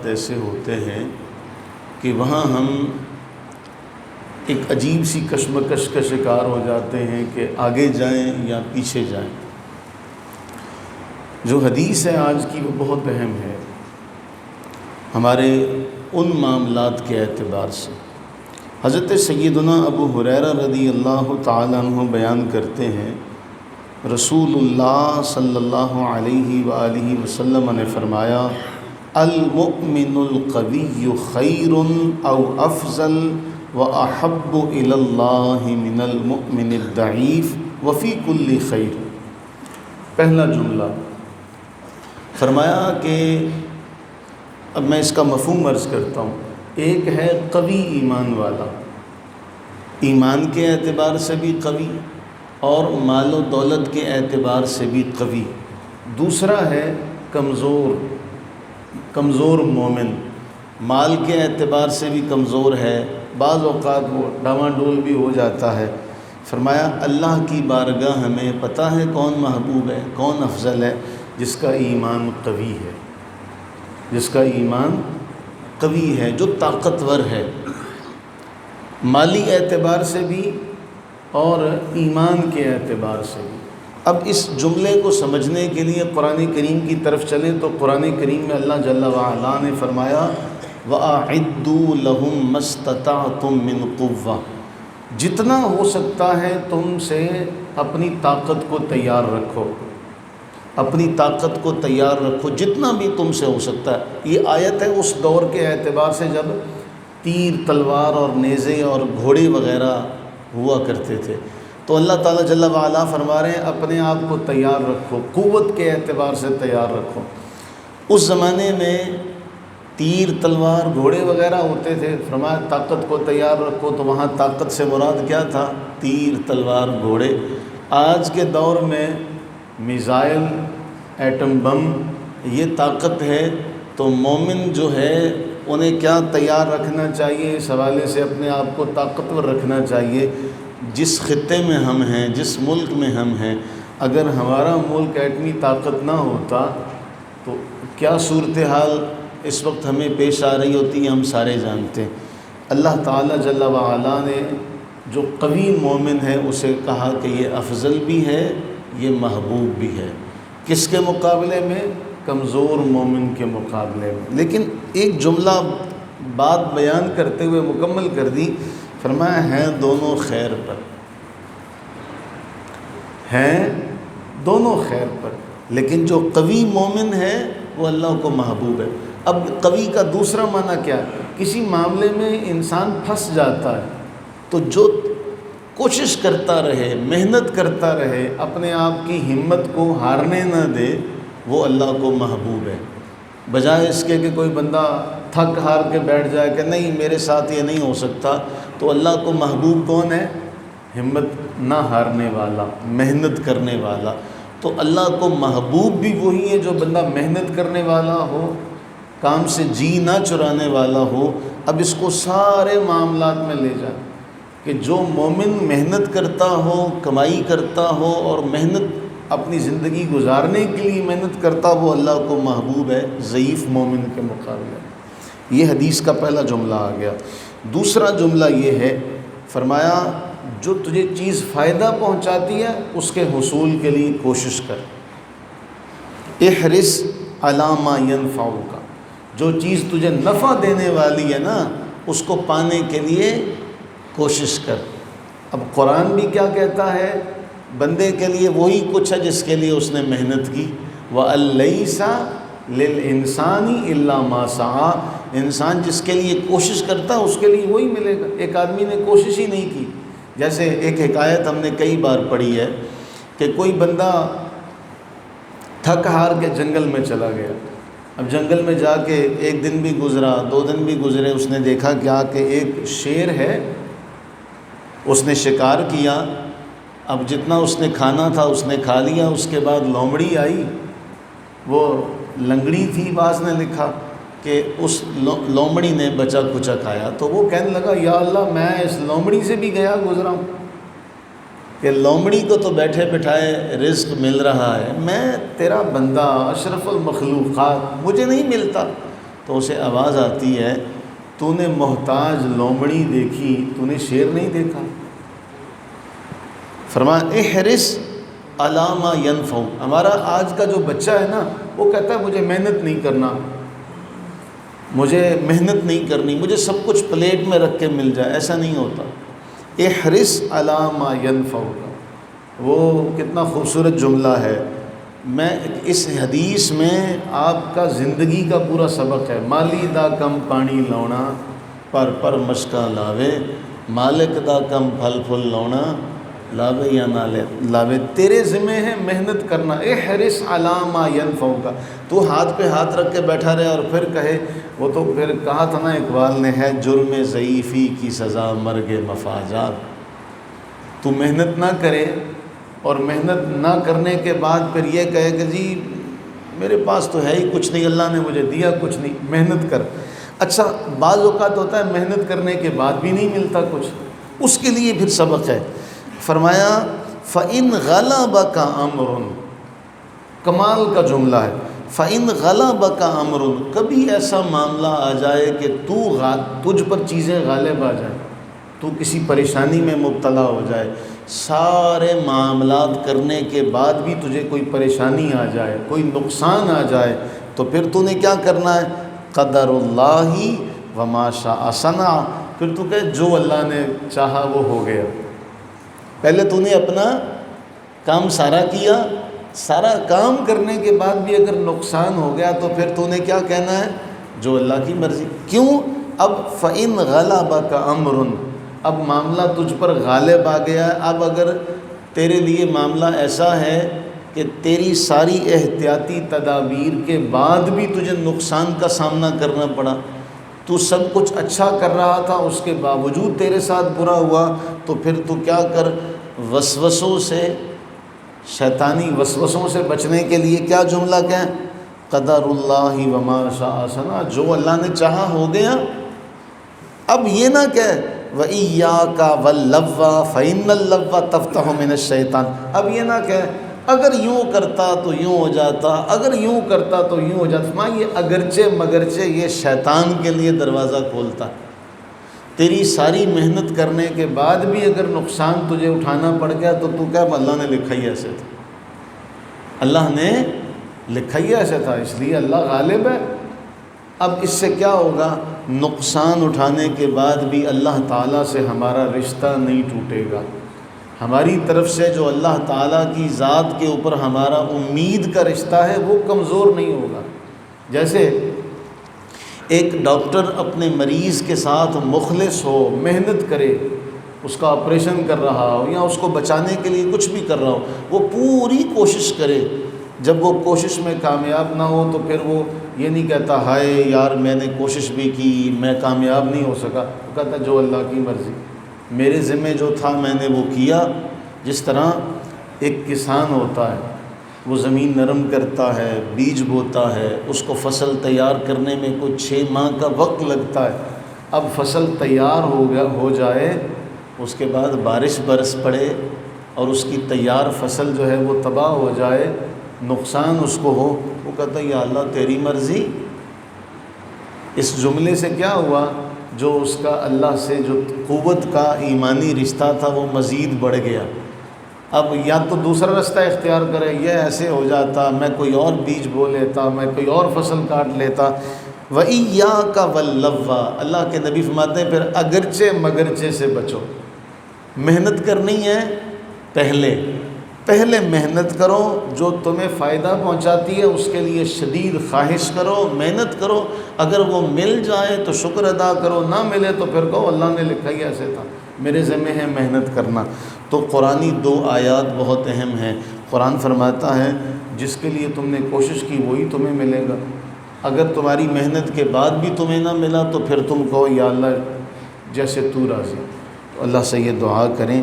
ایسے ہوتے ہیں کہ وہاں ہم ایک عجیب سی کشمکش کا شکار ہو جاتے ہیں کہ آگے جائیں یا پیچھے جائیں۔ جو حدیث ہے آج کی وہ بہت اہم ہے ہمارے ان معاملات کے اعتبار سے۔ حضرت سیدنا ابو ہریرہ رضی اللہ تعالیٰ عنہ بیان کرتے ہیں، رسول اللہ صلی اللہ علیہ وآلہ وسلم نے فرمایا، المؤمن القوی خیر او افضل واحب الی اللہ من المؤمن الضعیف وفی کل خیر۔ پہلا جملہ فرمایا کہ اب میں اس کا مفہوم عرض کرتا ہوں۔ ایک ہے قوی ایمان والا، ایمان کے اعتبار سے بھی قوی اور مال و دولت کے اعتبار سے بھی قوی۔ دوسرا ہے کمزور مومن، مال کے اعتبار سے بھی کمزور ہے، بعض اوقات وہ ڈاواڈول بھی ہو جاتا ہے۔ فرمایا اللہ کی بارگاہ ہمیں پتہ ہے کون محبوب ہے، کون افضل ہے، جس کا ایمان قوی ہے، جس کا ایمان قوی ہے، جو طاقتور ہے، مالی اعتبار سے بھی اور ایمان کے اعتبار سے بھی۔ اب اس جملے کو سمجھنے کے لیے قرآن کریم کی طرف چلیں تو قرآن کریم میں اللہ جل وعلا نے فرمایا، وَأَعِدُّوا لَهُم مَّا اسْتَطَعْتُم مِّن قُوَّةٍ، جتنا ہو سکتا ہے تم سے اپنی طاقت کو تیار رکھو، اپنی طاقت کو تیار رکھو جتنا بھی تم سے ہو سکتا ہے۔ یہ آیت ہے اس دور کے اعتبار سے جب تیر تلوار اور نیزے اور گھوڑے وغیرہ ہوا کرتے تھے، تو اللہ تعالیٰ جل وعلا فرما رہے ہیں اپنے آپ کو تیار رکھو، قوت کے اعتبار سے تیار رکھو۔ اس زمانے میں تیر تلوار گھوڑے وغیرہ ہوتے تھے، فرمایا طاقت کو تیار رکھو، تو وہاں طاقت سے مراد کیا تھا؟ تیر تلوار گھوڑے۔ آج کے دور میں میزائل، ایٹم بم، یہ طاقت ہے، تو مومن جو ہے انہیں کیا تیار رکھنا چاہیے؟ اس حوالے سے اپنے آپ کو طاقتور رکھنا چاہیے۔ جس خطے میں ہم ہیں، جس ملک میں ہم ہیں، اگر ہمارا ملک ایٹمی طاقت نہ ہوتا تو کیا صورتحال اس وقت ہمیں پیش آ رہی ہوتی ہے، ہم سارے جانتے ہیں۔ اللہ تعالیٰ جل وعلا نے جو قوی مومن ہے اسے کہا کہ یہ افضل بھی ہے، یہ محبوب بھی ہے۔ کس کے مقابلے میں؟ کمزور مومن کے مقابلے میں۔ لیکن ایک جملہ بات بیان کرتے ہوئے مکمل کر دی، فرمایا ہیں دونوں خیر پر، ہیں دونوں خیر پر، لیکن جو قوی مومن ہے وہ اللہ کو محبوب ہے۔ اب قوی کا دوسرا معنی کیا ہے؟ کسی معاملے میں انسان پھنس جاتا ہے تو جو کوشش کرتا رہے، محنت کرتا رہے، اپنے آپ کی ہمت کو ہارنے نہ دے، وہ اللہ کو محبوب ہے۔ بجائے اس کے کہ کوئی بندہ تھک ہار کے بیٹھ جائے کہ نہیں میرے ساتھ یہ نہیں ہو سکتا، تو اللہ کو محبوب کون ہے؟ ہمت نہ ہارنے والا، محنت کرنے والا۔ تو اللہ کو محبوب بھی وہی ہے جو بندہ محنت کرنے والا ہو، کام سے جی نہ چرانے والا ہو۔ اب اس کو سارے معاملات میں لے جائیں کہ جو مومن محنت کرتا ہو، کمائی کرتا ہو اور محنت اپنی زندگی گزارنے کے لیے محنت کرتا، وہ اللہ کو محبوب ہے ضعیف مومن کے مقابلے۔ یہ حدیث کا پہلا جملہ آ گیا۔ دوسرا جملہ یہ ہے، فرمایا جو تجھے چیز فائدہ پہنچاتی ہے اس کے حصول کے لیے کوشش کر، احرص علی ما ینفعک، جو چیز تجھے نفع دینے والی ہے نا اس کو پانے کے لیے کوشش کر۔ اب قرآن بھی کیا کہتا ہے؟ بندے کے لیے وہی کچھ ہے جس کے لیے اس نے محنت کی۔ وَأَن لَيْسَ لِلْإِنسَانِ إِلَّا مَا سَعَىٰ، انسان جس کے لیے کوشش کرتا ہے اس کے لیے وہی ملے گا۔ ایک آدمی نے کوشش ہی نہیں کی، جیسے ایک حکایت ہم نے کئی بار پڑھی ہے کہ کوئی بندہ تھک ہار کے جنگل میں چلا گیا۔ اب جنگل میں جا کے ایک دن بھی گزرا، 2 دن بھی گزرے، اس نے دیکھا کیا کہ ایک شیر ہے، اس نے شکار کیا، اب جتنا اس نے کھانا تھا اس نے کھا لیا۔ اس کے بعد لومڑی آئی، وہ لنگڑی تھی، بعض نے لکھا کہ اس لومڑی نے بچا کچا کھایا، تو وہ کہنے لگا یا اللہ میں اس لومڑی سے بھی گیا گزرا ہوں کہ لومڑی کو تو بیٹھے بٹھائے رزق مل رہا ہے، میں تیرا بندہ اشرف المخلوقات، مجھے نہیں ملتا۔ تو اسے آواز آتی ہے تو نے محتاج لومڑی دیکھی، تو نے شیر نہیں دیکھا؟ فرمایا احرص علی ما ینفع۔ ہمارا آج کا جو بچہ ہے نا وہ کہتا ہے مجھے محنت نہیں کرنا، مجھے محنت نہیں کرنی، مجھے سب کچھ پلیٹ میں رکھ کے مل جائے۔ ایسا نہیں ہوتا۔ احرص علی ما ینفع، وہ کتنا خوبصورت جملہ ہے۔ میں اس حدیث میں آپ کا زندگی کا پورا سبق ہے۔ مالی دا کم پانی لاؤنا پر مشکا لاوے، مالک دا کم پھل پھل لاؤنا لاوے یا نہ لاوے۔ تیرے ذمہ ہے محنت کرنا۔ احرص علی ما ینفعک، تو ہاتھ پہ ہاتھ رکھ کے بیٹھا رہے اور پھر کہے، وہ تو پھر کہا تھا نا اقبال نے، ہے جرم ضعیفی کی سزا مرگ مفاجات۔ تو محنت نہ کرے اور محنت نہ کرنے کے بعد پھر یہ کہے کہ جی میرے پاس تو ہے ہی کچھ نہیں، اللہ نے مجھے دیا کچھ نہیں۔ محنت کر۔ اچھا بعض اوقات ہوتا ہے محنت کرنے کے بعد بھی نہیں ملتا کچھ، اس کے لیے پھر سبق ہے۔ فرمایا فَإِنْ غَلَبَكَ أَمْرٌ، کمال کا جملہ ہے، فَإِنْ غَلَبَكَ أَمْرٌ، کبھی ایسا معاملہ آ جائے کہ تجھ پر چیزیں غالب آ جائیں، تو کسی پریشانی میں مبتلا ہو جائے، سارے معاملات کرنے کے بعد بھی تجھے کوئی پریشانی آ جائے، کوئی نقصان آ جائے، تو پھر تو نے کیا کرنا ہے؟ قدر اللہ وما شاء صنع، پھر تو کہے جو اللہ نے چاہا وہ ہو گیا۔ پہلے تو نے اپنا کام سارا کیا، سارا کام کرنے کے بعد بھی اگر نقصان ہو گیا تو پھر تو نے کیا کہنا ہے؟ جو اللہ کی مرضی۔ کیوں؟ اب فَإِنْ غَلَبَكَ أَمْرٌ، اب معاملہ تجھ پر غالب آ گیا ہے۔ اب اگر تیرے لیے معاملہ ایسا ہے کہ تیری ساری احتیاطی تدابیر کے بعد بھی تجھے نقصان کا سامنا کرنا پڑا، تو سب کچھ اچھا کر رہا تھا اس کے باوجود تیرے ساتھ برا ہوا، تو پھر تو کیا کر، وسوسوں سے، شیطانی وسوسوں سے بچنے کے لیے کیا جملہ کہیں؟ قدر اللہ وما شاء صنع، جو اللہ نے چاہا ہو گیا۔ اب یہ نہ کہہ وَإِيَّاكَ وَاللَّوَّ فَإِنَّ اللَّوَّ تَفْتَحُ مِنَ الشَّيْطَانِ، اب یہ نہ کہہ اگر یوں کرتا تو یوں ہو جاتا، اگر یوں کرتا تو یوں ہو جاتا۔ یہ اگرچہ مگرچہ یہ شیطان کے لیے دروازہ کھولتا ہے۔ تیری ساری محنت کرنے کے بعد بھی اگر نقصان تجھے اٹھانا پڑ گیا تو کیا اللہ نے لکھا ہی ایسے تھا، اللہ نے لکھا ہی ایسے تھا، اس لیے اللہ غالب ہے۔ اب اس سے کیا ہوگا؟ نقصان اٹھانے کے بعد بھی اللہ تعالیٰ سے ہمارا رشتہ نہیں ٹوٹے گا، ہماری طرف سے جو اللہ تعالیٰ کی ذات کے اوپر ہمارا امید کا رشتہ ہے وہ کمزور نہیں ہوگا۔ جیسے ایک ڈاکٹر اپنے مریض کے ساتھ مخلص ہو، محنت کرے، اس کا آپریشن کر رہا ہو یا اس کو بچانے کے لیے کچھ بھی کر رہا ہو، وہ پوری کوشش کرے، جب وہ کوشش میں کامیاب نہ ہو تو پھر وہ یہ نہیں کہتا ہائے یار میں نے کوشش بھی کی میں کامیاب نہیں ہو سکا، وہ کہتا جو اللہ کی مرضی، میرے ذمہ جو تھا میں نے وہ کیا۔ جس طرح ایک کسان ہوتا ہے، وہ زمین نرم کرتا ہے، بیج بوتا ہے، اس کو فصل تیار کرنے میں کوئی 6 ماہ کا وقت لگتا ہے۔ اب فصل تیار ہو جائے، اس کے بعد بارش برس پڑے اور اس کی تیار فصل جو ہے وہ تباہ ہو جائے، نقصان اس کو ہو، وہ کہتا ہے یا اللہ تیری مرضی۔ اس جملے سے کیا ہوا؟ جو اس کا اللہ سے جو قوت کا ایمانی رشتہ تھا وہ مزید بڑھ گیا۔ اب یا تو دوسرا رستہ اختیار کرے، یہ ایسے ہو جاتا، میں کوئی اور بیج بو لیتا، میں کوئی اور فصل کاٹ لیتا۔ وَإِيَّاكَ وَاللَّوَّ، اللہ کے نبی فرماتے ہیں پھر اگرچہ مگرچہ سے بچو۔ محنت کرنی ہے، پہلے محنت کرو، جو تمہیں فائدہ پہنچاتی ہے اس کے لیے شدید خواہش کرو، محنت کرو، اگر وہ مل جائے تو شکر ادا کرو، نہ ملے تو پھر کہو اللہ نے لکھا ہی ایسے تھا، میرے ذمہ ہے محنت کرنا۔ تو قرآنی 2 آیات بہت اہم ہیں۔ قرآن فرماتا ہے جس کے لیے تم نے کوشش کی وہی تمہیں ملے گا، اگر تمہاری محنت کے بعد بھی تمہیں نہ ملا تو پھر تم کہو یا اللہ جیسے تو راضی۔ تو اللہ سے یہ دعا کریں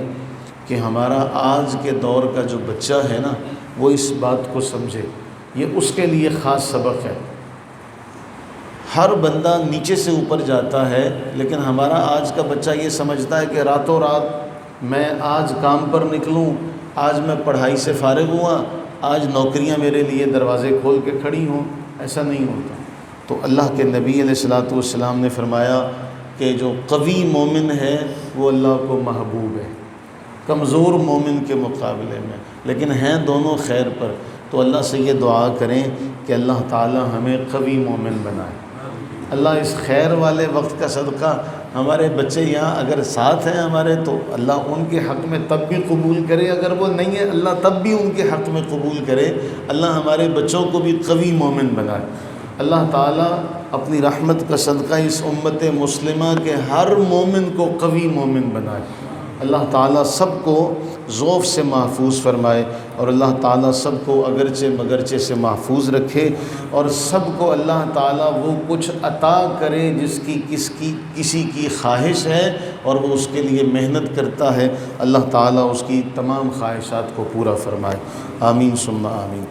کہ ہمارا آج کے دور کا جو بچہ ہے نا وہ اس بات کو سمجھے، یہ اس کے لیے خاص سبق ہے۔ ہر بندہ نیچے سے اوپر جاتا ہے، لیکن ہمارا آج کا بچہ یہ سمجھتا ہے کہ راتوں رات میں آج کام پر نکلوں، آج میں پڑھائی سے فارغ ہوا، آج نوکریاں میرے لیے دروازے کھول کے کھڑی ہوں، ایسا نہیں ہوتا۔ تو اللہ کے نبی علیہ الصلوۃ والسلام نے فرمایا کہ جو قوی مومن ہے وہ اللہ کو محبوب ہے کمزور مومن کے مقابلے میں، لیکن ہیں دونوں خیر پر۔ تو اللہ سے یہ دعا کریں کہ اللہ تعالی ہمیں قوی مومن بنائے۔ اللہ اس خیر والے وقت کا صدقہ ہمارے بچے یہاں اگر ساتھ ہیں ہمارے تو اللہ ان کے حق میں تب بھی قبول کرے، اگر وہ نہیں ہے اللہ تب بھی ان کے حق میں قبول کرے۔ اللہ ہمارے بچوں کو بھی قوی مومن بنائے۔ اللہ تعالیٰ اپنی رحمت کا صدقہ اس امت مسلمہ کے ہر مومن کو قوی مومن بنائے۔ اللہ تعالیٰ سب کو ضعف سے محفوظ فرمائے، اور اللہ تعالیٰ سب کو اگرچہ مگرچہ سے محفوظ رکھے، اور سب کو اللہ تعالیٰ وہ کچھ عطا کرے جس کی کسی کی خواہش ہے اور وہ اس کے لیے محنت کرتا ہے۔ اللہ تعالیٰ اس کی تمام خواہشات کو پورا فرمائے۔ آمین ثم آمین۔